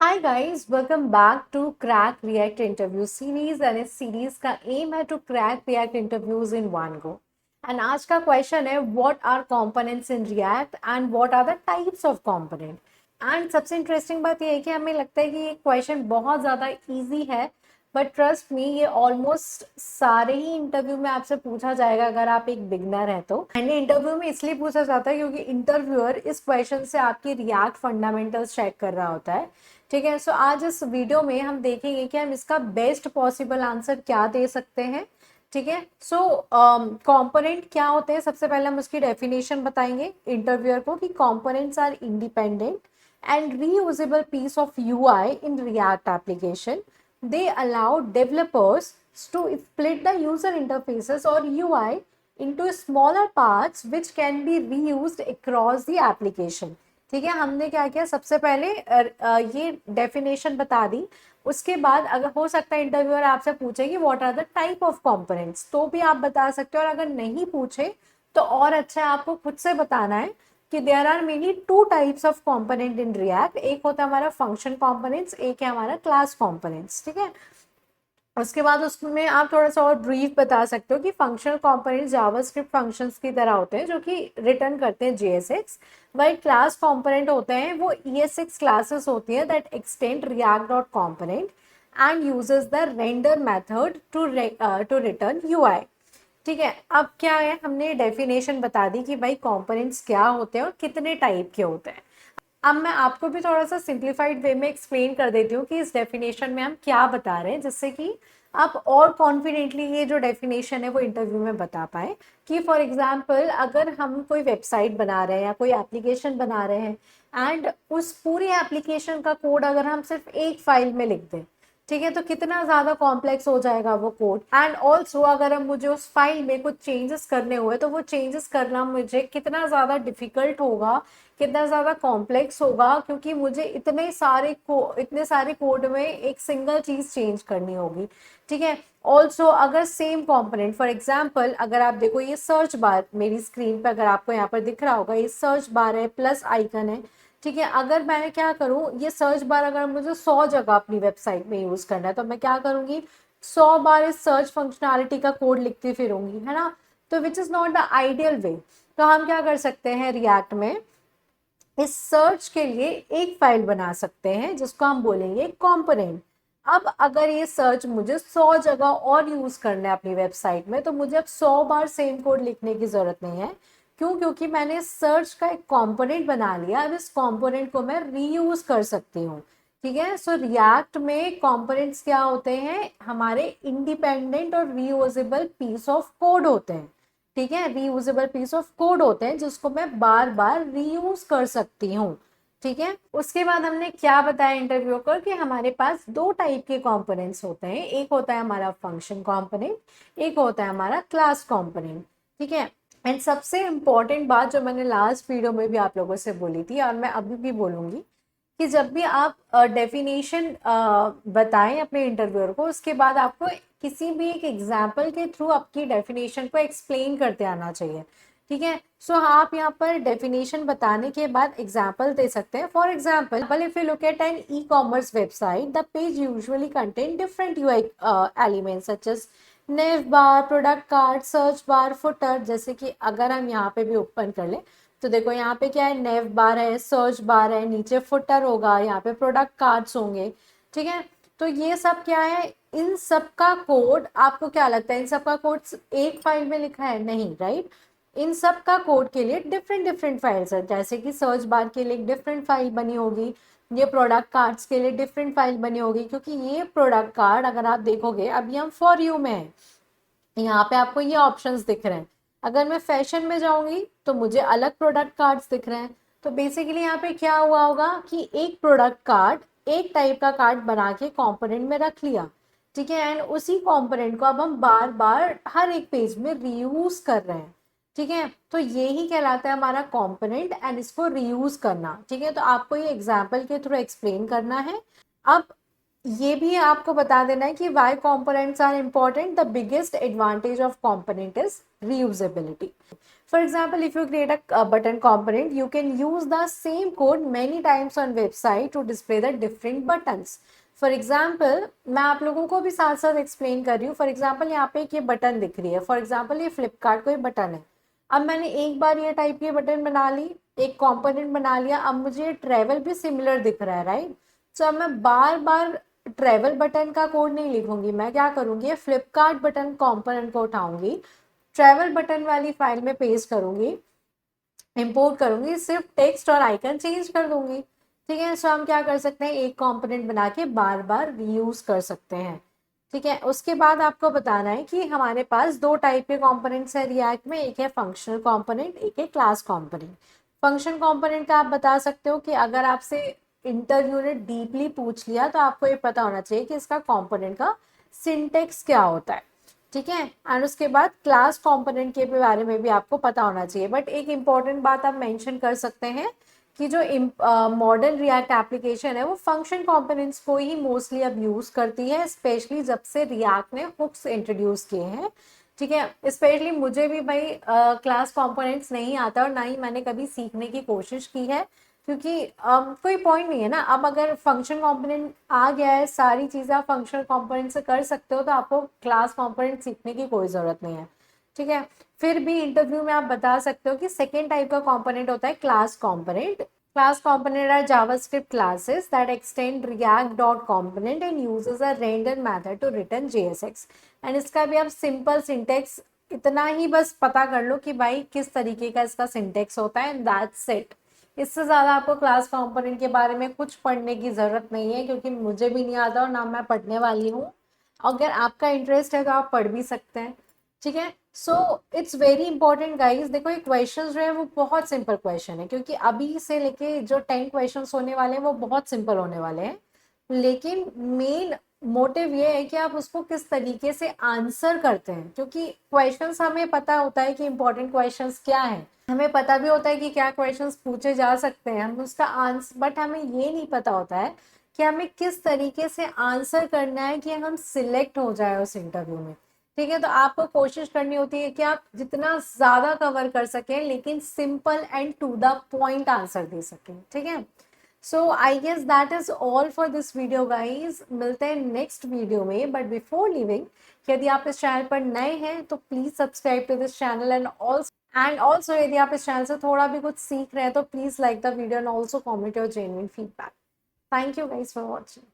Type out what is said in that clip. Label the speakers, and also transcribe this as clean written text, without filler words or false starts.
Speaker 1: Hi guys, welcome back to crack React interview series and इस series का aim है to crack React interviews in one go. And आज का question है what are components in React and what are the types of component. And सबसे interesting बात यह है कि हमें लगता है कि ये क्वेश्चन बहुत ज़्यादा इजी है, बट ट्रस्ट मी ये ऑलमोस्ट सारे ही इंटरव्यू में आपसे पूछा जाएगा अगर आप एक बिगनर है तो। एंड इंटरव्यू में इसलिए पूछा जाता है क्योंकि इंटरव्यूअर इस क्वेश्चन से आपकी रिएक्ट फंडामेंटल्स चेक कर रहा होता है। ठीक है, सो आज इस वीडियो में हम देखेंगे कि हम इसका बेस्ट पॉसिबल आंसर क्या दे सकते हैं। ठीक है, सो कंपोनेंट क्या होते हैं, सबसे पहले हम उसकी डेफिनेशन बताएंगे इंटरव्यूअर को कि components are independent and reusable piece of UI in React application. They allow developers to split the user interfaces or UI into smaller parts which can be reused across the application. ठीक है, हमने क्या किया, सबसे पहले ये definition बता दी। उसके बाद अगर हो सकता है इंटरव्यूअर आपसे पूछे कि what are the type of components, तो भी आप बता सकते हो। और अगर नहीं पूछे तो और अच्छा है, आपको खुद से बताना है कि there are mainly two types of component in React. एक होता है हमारा फंक्शन कंपोनेंट्स, एक है हमारा क्लास कंपोनेंट्स। ठीक है, उसके बाद उसमें आप थोड़ा सा और ब्रीफ बता सकते हो कि फंक्शनल कंपोनेंट्स जावास्क्रिप्ट फंक्शंस की तरह होते हैं जो कि रिटर्न करते हैं JSX। वही क्लास कंपोनेंट होते हैं वो ES6 क्लासेस होती है that extend React dot component and uses the render method to return UI। ठीक है, अब क्या है, हमने डेफिनेशन बता दी कि भाई कंपोनेंट्स क्या होते हैं और कितने टाइप के होते हैं। अब मैं आपको भी थोड़ा सा सिंप्लीफाइड वे में एक्सप्लेन कर देती हूँ कि इस डेफिनेशन में हम क्या बता रहे हैं, जिससे कि आप और कॉन्फिडेंटली ये जो डेफिनेशन है वो इंटरव्यू में बता पाए। कि फॉर एग्जांपल अगर हम कोई वेबसाइट बना रहे हैं या कोई एप्लीकेशन बना रहे हैं एंड उस पूरी एप्लीकेशन का कोड अगर हम सिर्फ एक फाइल में लिख दें, ठीक है, तो कितना ज़्यादा कॉम्प्लेक्स हो जाएगा वो कोड। एंड ऑल्सो अगर हम मुझे उस फाइल में कुछ चेंजेस करने हुए तो वो चेंजेस करना मुझे कितना ज़्यादा डिफिकल्ट होगा, कितना ज़्यादा कॉम्प्लेक्स होगा, क्योंकि मुझे इतने सारे कोड में एक सिंगल चीज़ चेंज करनी होगी। ठीक है, ऑल्सो अगर सेम कंपोनेंट फॉर एग्जांपल अगर आप देखो ये सर्च बार मेरी स्क्रीन पे अगर आपको यहाँ पर दिख रहा होगा, ये सर्च बार है, प्लस आइकन है। ठीक है, अगर मैं क्या करूँ, ये सर्च बार अगर मुझे 100 जगह अपनी वेबसाइट में यूज़ करना है तो मैं क्या करूँगी, 100 बार इस सर्च फंक्शनैलिटी का कोड लिखती फिरूंगी, है ना। तो which is not the ideal way. तो हम क्या कर सकते हैं, रिएक्ट में इस सर्च के लिए एक फाइल बना सकते हैं जिसको हम बोलेंगे कंपोनेंट। अब अगर ये सर्च मुझे 100 जगह और यूज करना है अपनी वेबसाइट में तो मुझे अब 100 बार सेम कोड लिखने की जरूरत नहीं है। क्यों? क्योंकि मैंने सर्च का एक कंपोनेंट बना लिया। अब इस कंपोनेंट को मैं रीयूज कर सकती हूँ। ठीक है, सो रिएक्ट में कंपोनेंट्स क्या होते हैं, हमारे इंडिपेंडेंट और रीयूजेबल पीस ऑफ कोड होते हैं। ठीक है, रीयूजेबल पीस ऑफ कोड होते हैं जिसको मैं बार बार रीयूज कर सकती हूँ। ठीक है, उसके बाद हमने क्या बताया इंटरव्यू कर कि हमारे पास दो टाइप के कंपोनेंट्स होते हैं, एक होता है हमारा फंक्शन कंपोनेंट, एक होता है हमारा क्लास कंपोनेंट। ठीक है, एंड सबसे इंपॉर्टेंट बात जो मैंने लास्ट वीडियो में भी आप लोगों से बोली थी और मैं अभी भी बोलूंगी कि जब भी आप डेफिनेशन बताएं अपने इंटरव्यूअर को, उसके बाद आपको किसी भी एक एग्जाम्पल के थ्रू आपकी डेफिनेशन को एक्सप्लेन करते आना चाहिए। ठीक है, सो आप यहाँ पर डेफिनेशन बताने के बाद एग्जाम्पल दे सकते हैं। For example if you look at an e commerce website, the page usually contain different UI elements such as nav bar, product card, search bar, footer. जैसे कि अगर हम यहाँ पे भी ओपन कर लें तो देखो यहाँ पे क्या है, नेव बार है, सर्च बार है, नीचे फुटर होगा, यहाँ पे प्रोडक्ट कार्ड्स होंगे। ठीक है, तो ये सब क्या है, इन सब का कोड आपको क्या लगता है, इन सब का कोड एक फाइल में लिखा है? नहीं, राइट। इन सब का कोड के लिए डिफरेंट डिफरेंट फाइल्स है। जैसे कि सर्च बार के लिए एक डिफरेंट फाइल बनी होगी, ये प्रोडक्ट कार्ड्स के लिए डिफरेंट फाइल बनी होगी, क्योंकि ये प्रोडक्ट कार्ड अगर आप देखोगे अभी हम फॉर यू में है, यहाँ पे आपको ये ऑप्शंस दिख रहे हैं। अगर मैं फैशन में जाऊंगी तो मुझे अलग प्रोडक्ट कार्ड्स दिख रहे हैं। तो बेसिकली यहाँ पे क्या हुआ होगा कि एक प्रोडक्ट कार्ड, एक टाइप का कार्ड बना के कंपोनेंट में रख लिया। ठीक है, एंड उसी कंपोनेंट को अब हम बार बार हर एक पेज में रीयूज कर रहे हैं। ठीक है, तो ये ही कहलाता है हमारा कंपोनेंट एंड इसको रीयूज करना। ठीक है, तो आपको ये एग्जाम्पल के थ्रू एक्सप्लेन करना है। अब ये भी आपको बता देना है कि why components are important. The biggest advantage of component is reusability. For example, if you create a button component, you can use the same code many times on website to display the different buttons. For example, मैं आप लोगों को भी साथ साथ explain कर रही हूँ. For example, यहाँ पे एक ये बटन दिख रही है. For example, ये फ्लिपकार्ट कोई बटन है. अब मैंने एक बार ये टाइप की बटन बना ली, एक कंपोनेंट बना लिया. अब मुझे ट्रेवल भी सिमिलर दिख रहा है, राइट? सो अब मैं बार बार ट्रेवल बटन का कोड नहीं लिखूंगी. मैं क्या करूंगी, फ्लिपकार्ट बटन कंपोनेंट को उठाऊंगी, ट्रेवल बटन वाली फाइल में पेस्ट करूंगी, इंपोर्ट करूंगी, सिर्फ टेक्स्ट और आइकन चेंज कर दूंगी. ठीक है. सो हम क्या कर सकते हैं, एक कंपोनेंट बना के बार बार रीयूज कर सकते हैं. ठीक है. उसके बाद आपको बताना है कि हमारे पास दो टाइप के कंपोनेंट्स है रिएक्ट में. एक है फंक्शनल कंपोनेंट, एक है क्लास कंपोनेंट. फंक्शन कंपोनेंट का आप बता सकते हो कि अगर आपसे इंटरव्यू ने डीपली पूछ लिया तो आपको ये पता होना चाहिए कि इसका कंपोनेंट का सिंटेक्स क्या होता है. ठीक है. एंड उसके बाद क्लास कंपोनेंट के बारे में भी आपको पता होना चाहिए. बट एक इंपॉर्टेंट बात आप मेंशन कर सकते हैं कि जो मॉडर्न रिएक्ट एप्लीकेशन है वो फंक्शन कंपोनेंट्स को ही मोस्टली अब यूज करती है, स्पेशली जब से रिएक्ट ने हुक्स इंट्रोड्यूस किए हैं. ठीक है. स्पेशली मुझे भी भाई क्लास कंपोनेंट्स नहीं आता और ना ही मैंने कभी सीखने की कोशिश की है, क्योंकि कोई पॉइंट नहीं है ना. अब अगर फंक्शन कंपोनेंट आ गया है, सारी चीज़ें आप फंक्शनल कंपोनेंट से कर सकते हो, तो आपको क्लास कंपोनेंट सीखने की कोई ज़रूरत नहीं है. ठीक है. फिर भी इंटरव्यू में आप बता सकते हो कि सेकेंड टाइप का कंपोनेंट होता है class component. Class component are JavaScript classes that extend React.component and uses a render method to return JSX. And इसका भी आप सिंपल सिंटेक्स इतना ही बस पता कर लो कि भाई किस तरीके का इसका सिंटेक्स होता है, एंड दैट्स इट. इससे ज़्यादा आपको क्लास कंपोनेंट के बारे में कुछ पढ़ने की ज़रूरत नहीं है, क्योंकि मुझे भी नहीं आता और ना मैं पढ़ने वाली हूँ. अगर आपका इंटरेस्ट है तो आप पढ़ भी सकते हैं. ठीक है. So it's very important guys. देखो ये क्वेश्चन जो है वो बहुत सिंपल क्वेश्चन है, क्योंकि अभी से लेके जो 10 क्वेश्चन होने वाले हैं वो बहुत सिंपल होने वाले हैं. लेकिन मेन मोटिव ये है कि आप उसको किस तरीके से आंसर करते हैं, क्योंकि क्वेश्चंस हमें पता होता है कि इंपॉर्टेंट क्वेश्चंस क्या है, हमें पता भी होता है कि क्या क्वेश्चंस पूछे जा सकते हैं, हम उसका आंसर, बट हमें ये नहीं पता होता है कि हमें किस तरीके से आंसर करना है कि हम सिलेक्ट हो जाए उस इंटरव्यू में. ठीक है. तो आपको कोशिश करनी होती है कि आप जितना ज़्यादा कवर कर सकें, लेकिन simple and to the point answer दे सकें. ठीक है. So I guess that is all for this video guys. मिलते हैं नेक्स्ट वीडियो में. बट बिफोर लिविंग, यदि आप इस चैनल पर नए हैं तो please subscribe to this channel, and also यदि आप इस चैनल से थोड़ा भी कुछ सीख रहे हैं तो please like the video and also comment your genuine feedback. Thank you guys for watching.